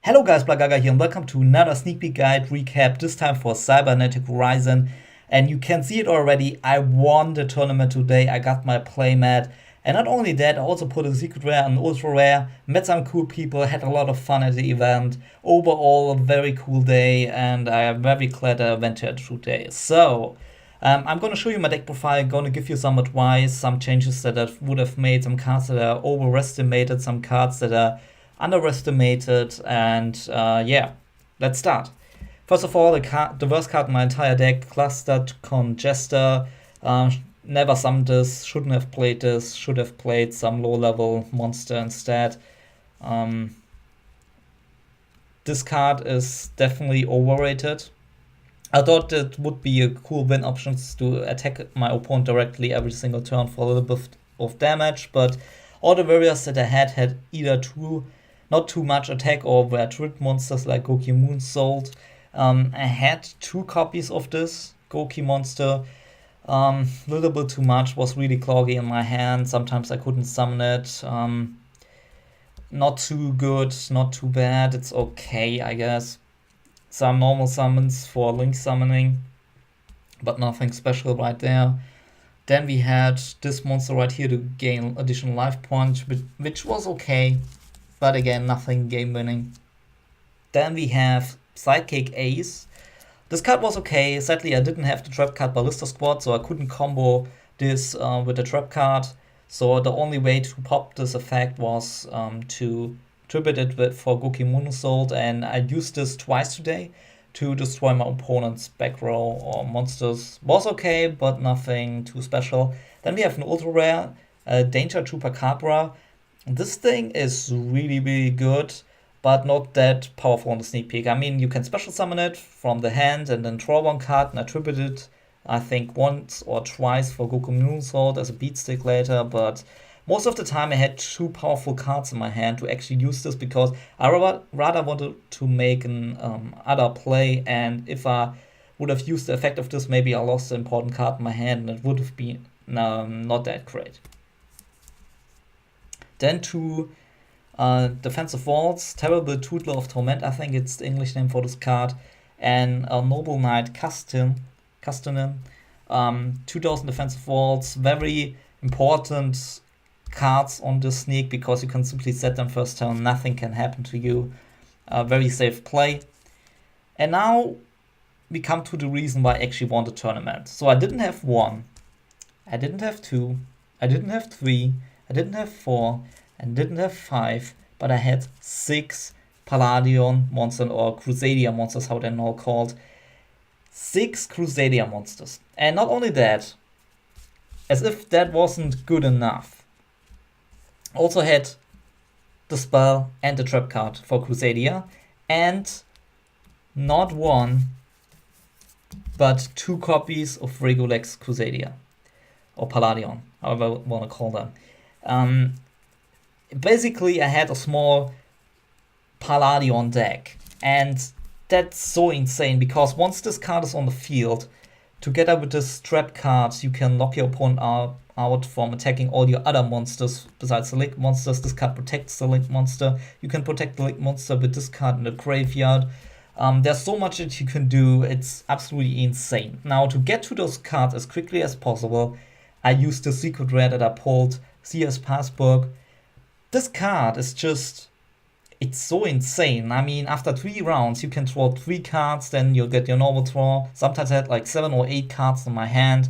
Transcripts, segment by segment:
Hello guys, Blagaga here and welcome to another sneak peek guide recap, this time for Cybernetic Horizon. And you can see it already, I won the tournament today, I got my playmat. And not only that, I also put a secret rare and ultra rare, met some cool people, had a lot of fun at the event. Overall, a very cool day and I am very glad I went here today. So, I'm gonna show you my deck profile, gonna give you some advice, some changes that I would have made, some cards that are overestimated, some cards that are underestimated, and yeah, let's start. First of all, the worst card in my entire deck, Clustered Congester. Never summoned this, shouldn't have played this, should have played some low level monster instead. This card is definitely overrated. I thought it would be a cool win option to attack my opponent directly every single turn for a little bit of damage, but all the warriors that I had either not too much attack or were trick monsters like Goki Moonsault. I had 2 copies of this Goki monster. Little bit too much, was really cloggy in my hand. Sometimes I couldn't summon it. Not too good, not too bad. It's okay, I guess. Some normal summons for link summoning, but nothing special right there. Then we had this monster right here to gain additional life points, which was okay, but again, nothing game winning. Then we have Sidekick Ace. This card was okay. Sadly, I didn't have the trap card Ballista Squad, so I couldn't combo this with the trap card. So the only way to pop this effect was to tribute it for Goki Moonsault, and I used this twice today to destroy my opponent's back row or monsters. Was okay, but nothing too special. Then we have an ultra rare, Danger Chupacabra. This thing is really good, but not that powerful on the sneak peek. I mean, you can special summon it from the hand and then draw 1 card and attribute it, I think, once or twice for Goku Moonsault as a beat stick later, but most of the time I had 2 powerful cards in my hand to actually use this because I rather wanted to make an other play, and if I would have used the effect of this, maybe I lost the important card in my hand and it would have been not that great. Then 2 Defensive Walls, Terrible Tootler of Torment, I think it's the English name for this card, and Noble Knight Castanen. 2000 Defensive Walls, very important cards on this sneak because you can simply set them first turn, nothing can happen to you. Very safe play. And now we come to the reason why I actually won the tournament. So I didn't have 1, I didn't have 2, I didn't have 3, I didn't have 4, I didn't have 5, but I had 6 Palladion monsters or Crusadia monsters, how they're now called. 6 Crusadia monsters. And not only that, as if that wasn't good enough, also had the spell and the trap card for Crusadia, and not 1, but 2 copies of Regulex Crusadia, or Palladion, however I want to call them. Basically, I had a small Palladion deck, and that's so insane because once this card is on the field, together with this trap card, you can lock your opponent out from attacking all your other monsters besides the link monsters. This card protects the link monster. You can protect the link monster with this card in the graveyard. There's so much that you can do, it's absolutely insane. Now, to get to those cards as quickly as possible, I used the secret rare that I pulled, CS Passbook. This card is just, it's so insane. I mean, after 3 rounds, you can draw 3 cards, then you'll get your normal draw. Sometimes I had like 7 or 8 cards in my hand.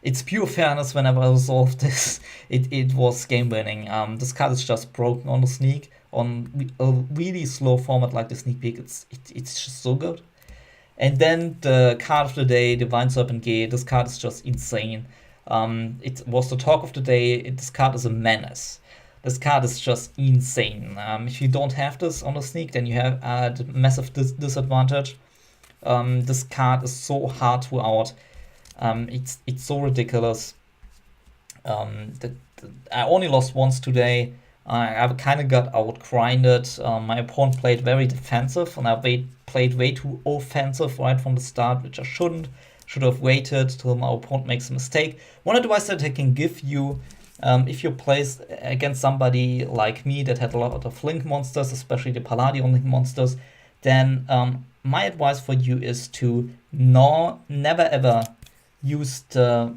It's pure fairness whenever I resolved this. It was game winning. This card is just broken on the sneak. On a really slow format like the sneak peek, it's just so good. And then the card of the day, Divine Serpent Gate. This card is just insane. It was the talk of the day. This card is a menace. This card is just insane. If you don't have this on the sneak, then you have a massive disadvantage. This card is so hard to out. It's so ridiculous. I only lost once today. I kind of got out-grinded. My opponent played very defensive, and I played way too offensive right from the start, which I shouldn't. Should have waited till my opponent makes a mistake. One advice that I can give you If you place against somebody like me that had a lot of link monsters, especially the Palladium link monsters, then my advice for you is to never ever use the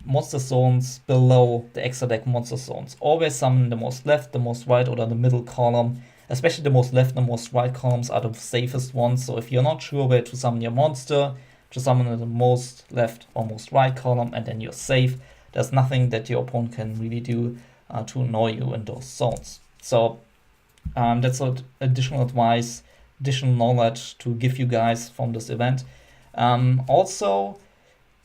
monster zones below the extra deck monster zones. Always summon the most left, the most right, or the middle column. Especially the most left and the most right columns are the safest ones. So if you're not sure where to summon your monster, just summon in the most left or most right column, and then you're safe. There's nothing that your opponent can really do to annoy you in those zones. So that's additional advice, additional knowledge to give you guys from this event. Also,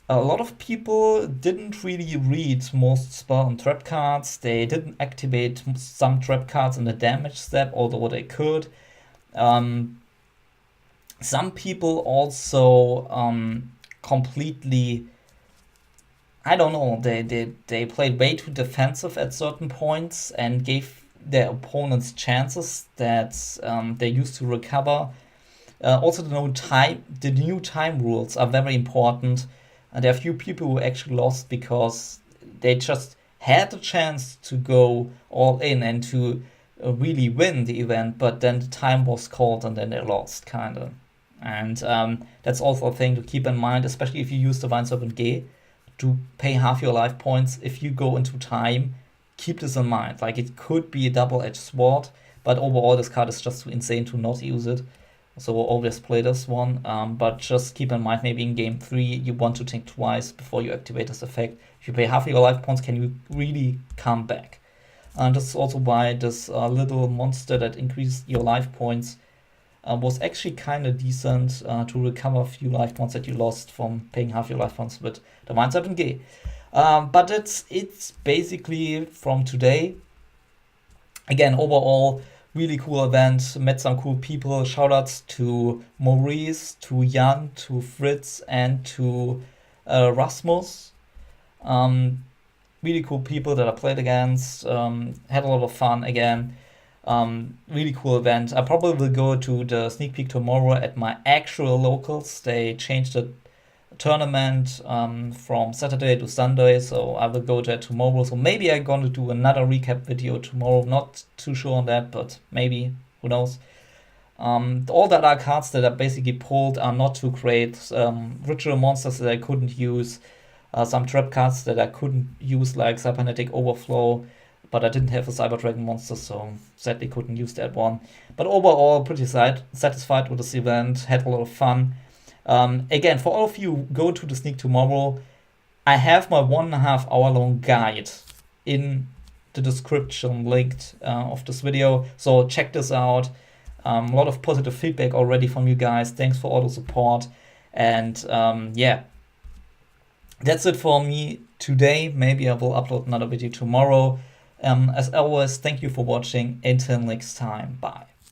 a lot of people didn't really read most spell and trap cards. They didn't activate some trap cards in the damage step, although they could. Some people also completely, I don't know, they played way too defensive at certain points and gave their opponents chances that they used to recover. Also, the new time rules are very important. And there are few people who actually lost because they just had the chance to go all in and to really win the event, but then the time was called and then they lost, kind of. And that's also a thing to keep in mind, especially if you use the Vine Serpent G to pay half your life points. If you go into time, keep this in mind. Like, it could be a double-edged sword, but overall this card is just too insane to not use it. So we'll always play this one, but just keep in mind, maybe in game 3 you want to think twice before you activate this effect. If you pay half your life points, can you really come back? And this is also why this little monster that increased your life points was actually kind of decent to recover a few life points that you lost from paying half your life points with the Vine Serpent G. But it's basically from today. Again, overall, really cool event, met some cool people. Shoutouts to Maurice, to Jan, to Fritz, and to Rasmus. Really cool people that I played against. Had a lot of fun again. Really cool event. I probably will go to the sneak peek tomorrow at my actual locals. They changed the tournament from Saturday to Sunday, so I will go there tomorrow. So maybe I'm gonna do another recap video tomorrow. Not too sure on that, but maybe, who knows. All the other cards that I basically pulled are not to create ritual monsters that I couldn't use, some trap cards that I couldn't use, like Cybernetic Overflow, but I didn't have a Cyber Dragon monster, so sadly couldn't use that one. But overall, pretty satisfied with this event, had a lot of fun. Again, for all of you, go to the sneak tomorrow. I have my 1.5 hour long guide in the description linked of this video, so check this out. A lot of positive feedback already from you guys. Thanks for all the support. And yeah, that's it for me today. Maybe I will upload another video tomorrow. As always, thank you for watching. Until next time, bye.